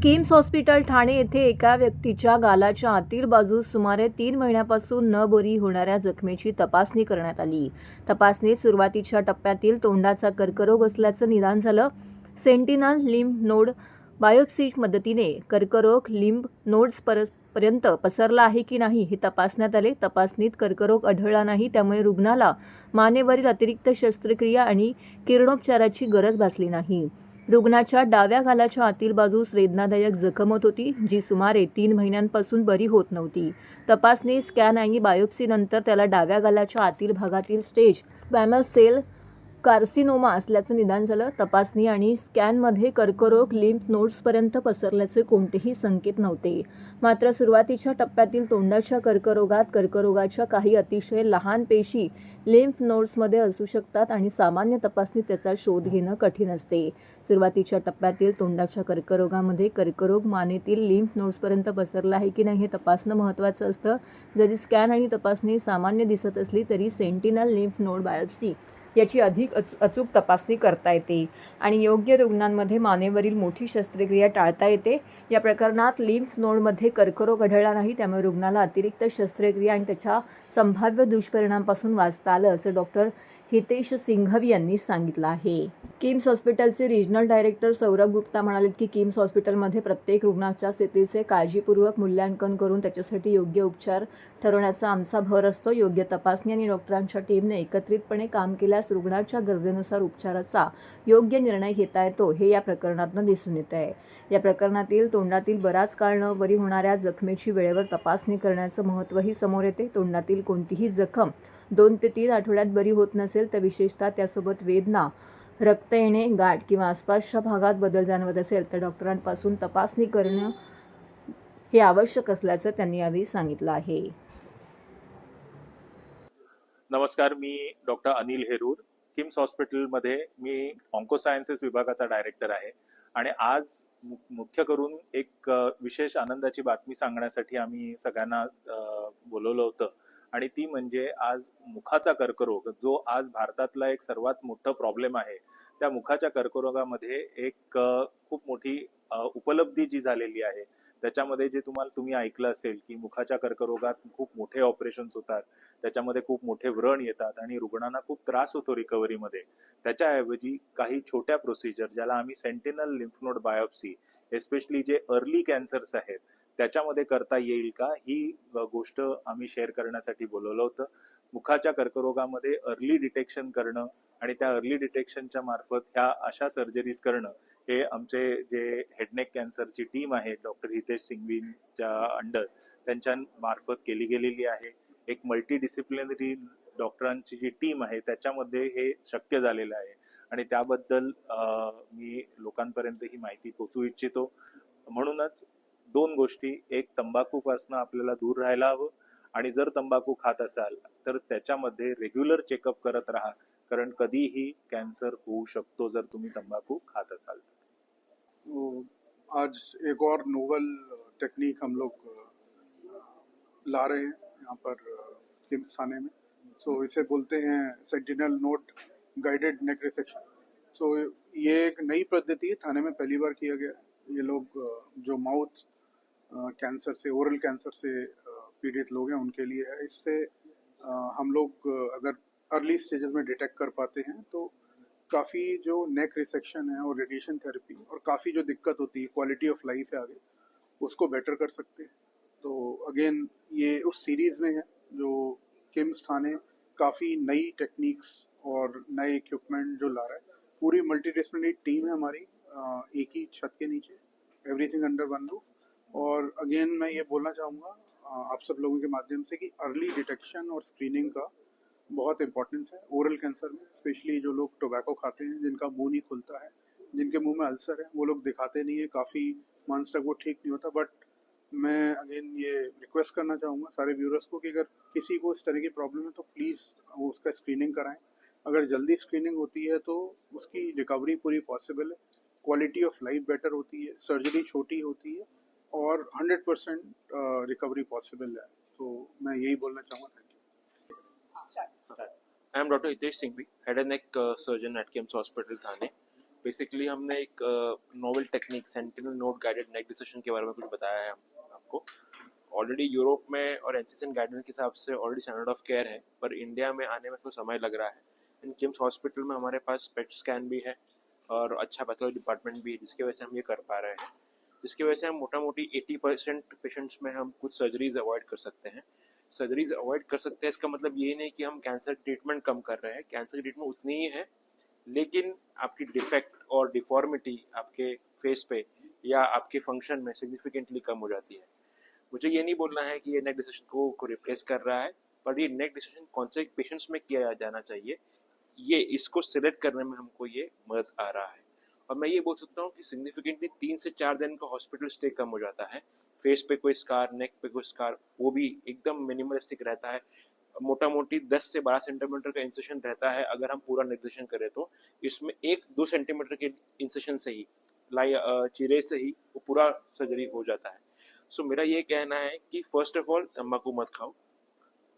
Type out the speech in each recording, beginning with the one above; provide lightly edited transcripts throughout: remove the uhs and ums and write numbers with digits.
KIMS hospital Thane येथे एका व्यक्तीच्या गालाच्या आतील बाजूस सुमारे 3 महिन्यापासून न बरी होणाऱ्या जखमेची तपासणी करण्यात आली. तपासणीत सुरुवातीच्या टप्प्यातील तोंडाचा कर्करोग असल्याचं निदान झालं. सेंटिनल लिम्फ नोड बायोप्सी मदतीने कर्करोग लिम्फ नोड्स पर्यंत पसरला आहे की नाही हे तपासण्यात आले. तपासणीत कर्करोग आढळला नाही, त्यामुळे रुग्णाला मानेवरील अतिरिक्त शस्त्रक्रिया आणि किरणोपचाराची गरज भासली नाही. रुग्णाच्या डाव्या गालाच्या आतील बाजूस वेदनादायक जखम होत होती, जी सुमारे 3 महिन्यांपासून बरी होत नव्हती. तपासणी, स्कॅन आणि बायोप्सीनंतर त्याला डाव्या गालाच्या आतील भागातील स्टेज स्क्वॅमस सेल कार्सिनोमा असल्याचं निदान झालं. तपासणी आणि स्कॅनमध्ये कर्करोग लिम्फ नोड्सपर्यंत पसरल्याचे कोणतेही संकेत नव्हते. मात्र सुरुवातीच्या टप्प्यातील तोंडाच्या कर्करोगात कर्करोगाच्या काही अतिशय लहान पेशी लिम्फ नोड्समध्ये असू शकतात आणि सामान्य तपासणीत त्याचा शोध घेणं कठीण असते. सुरुवातीच्या टप्प्यातील तोंडाच्या कर्करोगामध्ये कर्करोग मानेतील लिम्फ नोड्सपर्यंत पसरला आहे की नाही हे तपासणं महत्त्वाचं असतं. जरी स्कॅन आणि तपासणी सामान्य दिसत असली तरी सेंटिनल लिम्फ नोड बायोप्सी याची अधिक अचूक तपासणी करता येते आणि योग्य रुग्णांमध्ये मानेवरील मोठी शस्त्रक्रिया टाळता येते. या प्रकरणात लिम्फ नोडमध्ये कर्करोग आढळला नाही, त्यामुळे रुग्णाला अतिरिक्त शस्त्रक्रिया आणि त्याच्या संभाव्य दुष्परिणामांपासून वाचता आलं, असं डॉक्टर हितेश सिंघवी यांनी सांगितलं आहे. किम्स हॉस्पिटलचे रिजनल डायरेक्टर सौरभ गुप्ता म्हणाले की किम्स हॉस्पिटलमध्ये प्रत्येक रुग्णाच्या स्थितीचे काळजीपूर्वक मूल्यांकन करून त्याच्यासाठी योग्य उपचार ठरवण्याचा आमचा भर असतो. योग्य तपासणी आणि डॉक्टरांच्या टीमने एकत्रितपणे काम केल्यास रुग्णाच्या गरजेनुसार उपचाराचा योग्य निर्णय घेता येतो, हे या प्रकरणातून दिसून येत आहे. या प्रकरणातील तोंडातील बराच काळ न बरी होणाऱ्या जखमेची वेळेवर तपासणी करण्याचं महत्त्वही समोर येते. तोंडातील कोणतीही जखम 2 ते 3 आठवड्यात बरी होत नसेल तर विशेषतः त्यासोबत वेदना, रक्त येणे, गाठ किंवा आसपासच्या भागात बदल जाणवत असेल तर डॉक्टरांपासून तपासणी करणं हे आवश्यक असल्याचं त्यांनी यावेळी सांगितलं आहे. नमस्कार, मी डॉक्टर अनिल हेरूर. किम्स हॉस्पिटलमध्ये मी ऑन्कोसायन्सेस विभागाचा डायरेक्टर आहे आणि आज मुख्य करून एक विशेष आनंदाची बातमी सांगण्यासाठी आम्ही सगळ्यांना बोलवलं होतं आणि ती म्हणजे आज मुखाचा कर्करोग, जो आज भारतातला एक सर्वात मोठा प्रॉब्लेम आहे, त्या मुखाच्या कर्करोगामध्ये एक खूप मोठी उपलब्धी जी झालेली आहे, त्याच्यामध्ये जे तुम्ही ऐकलं असेल की मुखाच्या कर्करोगात खूप मोठे ऑपरेशन्स होतात, त्याच्यामध्ये खूप मोठे व्रण येतात आणि रुग्णांना खूप त्रास होतो रिकव्हरीमध्ये. त्याच्याऐवजी काही छोट्या प्रोसिजर, ज्याला आम्ही sentinel lymph node biopsy, especially जे अर्ली कॅन्सर्स आहेत त्याच्यामध्ये करता येईल का, ही गोष्ट आम्ही शेअर करण्यासाठी बोलवलं होतं. मुखाच्या कर्करोगामध्ये अर्ली डिटेक्शन करणं आणि त्या अर्ली डिटेक्शनच्या मार्फत ह्या अशा सर्जरीज करणं, हे आमचे जे हेडनेक कॅन्सरची टीम आहे डॉक्टर हितेश सिंघवींच्या अंडर, त्यांच्या मार्फत केली गेलेली आहे. एक मल्टीडिसिप्लिनरी डॉक्टरांची जी टीम आहे त्याच्यामध्ये हे शक्य झालेलं आहे आणि त्याबद्दल मी लोकांपर्यंत ही माहिती पोहोचवू इच्छितो. म्हणूनच 2 गोष्टी, एक तंबाखूपासून आपल्याला दूर राहायला हवं आणि जर तंबाखू खात असाल तर त्याच्यामध्ये रेग्युलर चेकअप करत राहा, कारण कधीही कॅन्सर होऊ शकतो जर तुम्ही तंबाखू खात असाल. आज एक और नोवल टेक्निक हम लोग ला रहे हैं यहाँ पर किम्स थाने में. सो इसे बोलते हैं sentinel node guided neck resection. So ये एक नई पद्धति है, थाने में पहली बार किया गया. ये लोग जो माउथ कैंसर से, ओरल कैंसर से पीड़ित लोग हैं उनके लिए है. इससे हम लोग अगर अर्ली स्टेजेस में डिटेक्ट कर पाते हैं तो काफ़ी जो नेक रिसेक्शन है और रेडिएशन थेरेपी और काफ़ी जो दिक्कत होती है, क्वालिटी ऑफ लाइफ है आगे, उसको बेटर कर सकते हैं. तो अगेन ये उस सीरीज़ में है जो किम्स थाने काफ़ी नई टेक्निक्स और नए इक्विपमेंट जो ला रहा है. पूरी मल्टीडिसिप्लिनरी टीम है हमारी, एक ही छत के नीचे, एवरीथिंग अंडर वन रूफ. और अगेन मैं ये बोलना चाहूँगा आप सब लोगों के माध्यम से कि अर्ली डिटेक्शन और स्क्रीनिंग का बहुत इंपॉर्टेंस है. ओरल कैंसर में स्पेशली जो लोग टोबैको खाते हैं, जिनका मुंह नहीं खुलता है, जिनके मुंह में अल्सर है, वो लोग दिखाते नहीं है, काफ़ी मंथ्स तक वो ठीक नहीं होता. बट मैं अगेन ये रिक्वेस्ट करना चाहूँगा सारे व्यूअर्स को कि अगर किसी को इस तरह की प्रॉब्लम है तो प्लीज़ उसका स्क्रीनिंग कराएं. अगर जल्दी स्क्रीनिंग होती है तो उसकी रिकवरी पूरी पॉसिबल है, क्वालिटी ऑफ लाइफ बेटर होती है, सर्जरी छोटी होती है और 100% रिकवरी पॉसिबल है. तो मैं यही बोलना चाहूँगा. Thank you. I am Dr. Hitesh Singhvi, head and neck surgeon at KIMS Hospital, Thane. Basically हमने एक novel technique sentinel node guided neck dissection के बारे में कुछ बताया है आपको। ऑलरेडी यूरोप में और एनसीसीएन गाइडेंस के हिसाब से ऑलरेडी स्टैंडर्ड ऑफ केयर है, पर इंडिया में आने में कुछ समय लग रहा है। इन किम्स हॉस्पिटल में हमारे पास पेट स्कैन भी है और अच्छा पैथोलॉजी डिपार्टमेंट भी है, जिसकी वजह से हम ये कर पा रहे हैं। जिसकी वजह से हम मोटा मोटी 80% पेशेंट्स में हम कुछ सर्जरीज अवॉइड कर सकते हैं। सर्जरीज अवॉइड कर सकते हैं इसका मतलब ये नहीं कि हम कैंसर ट्रीटमेंट कम कर रहे हैं, कैंसर की ट्रीटमेंट उतनी ही है, लेकिन आपकी डिफेक्ट और डिफॉर्मिटी आपके फेस पे या आपके फंक्शन में सिग्निफिकेंटली कम हो जाती है। मुझे ये नहीं बोलना है कि ये नेक डिसेक्शन को रिप्लेस कर रहा है, पर ये नेक डिसेक्शन कौन से पेशेंट्स में किया जाना चाहिए, ये इसको सिलेक्ट करने में हमको ये मदद आ रहा है। और मैं ये बोल सकता हूँ कि सिग्निफिकेंटली 3 से 4 दिन का हॉस्पिटल स्टे कम हो जाता है। फेस पे कोई स्कार, नेक पे कोई स्कार, वो भी एकदम मिनिमलिस्टिक रहता है। मोटा मोटी 10 से 12 सेंटीमीटर का इंसेशन रहता है अगर हम पूरा निर्देशन करें तो। इसमें 1-2 सेंटीमीटर के इंसेशन से ही चिरे से ही वो पूरा सर्जरी हो जाता है। सो मेरा ये कहना है कि फर्स्ट ऑफ ऑल तंबाकू मत खाओ।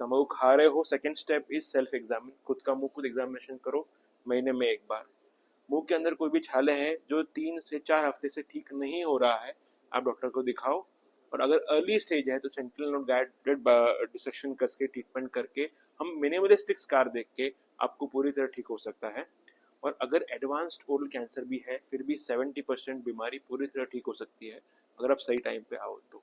तंबाकू खा रहे हो, second step is self examine, खुद का मुंह खुद एग्जामिनेशन करो महीने में 1 बार। मुंह के अंदर कोई भी छाले हैं जो 3 से 4 हफ्ते से ठीक नहीं हो रहा है, आप डॉक्टर को दिखाओ। और अगर अर्ली स्टेज है तो सेंटिनल नोड गाइडेड डिसेक्शन करके ट्रीटमेंट करके हम मिनिमलिस्टिक स्कार देख के आपको पूरी तरह ठीक हो सकता है। और अगर एडवांस्ड ओरल कैंसर भी है, फिर भी 70% बीमारी पूरी तरह ठीक हो सकती है अगर आप सही टाइम पे आओ तो।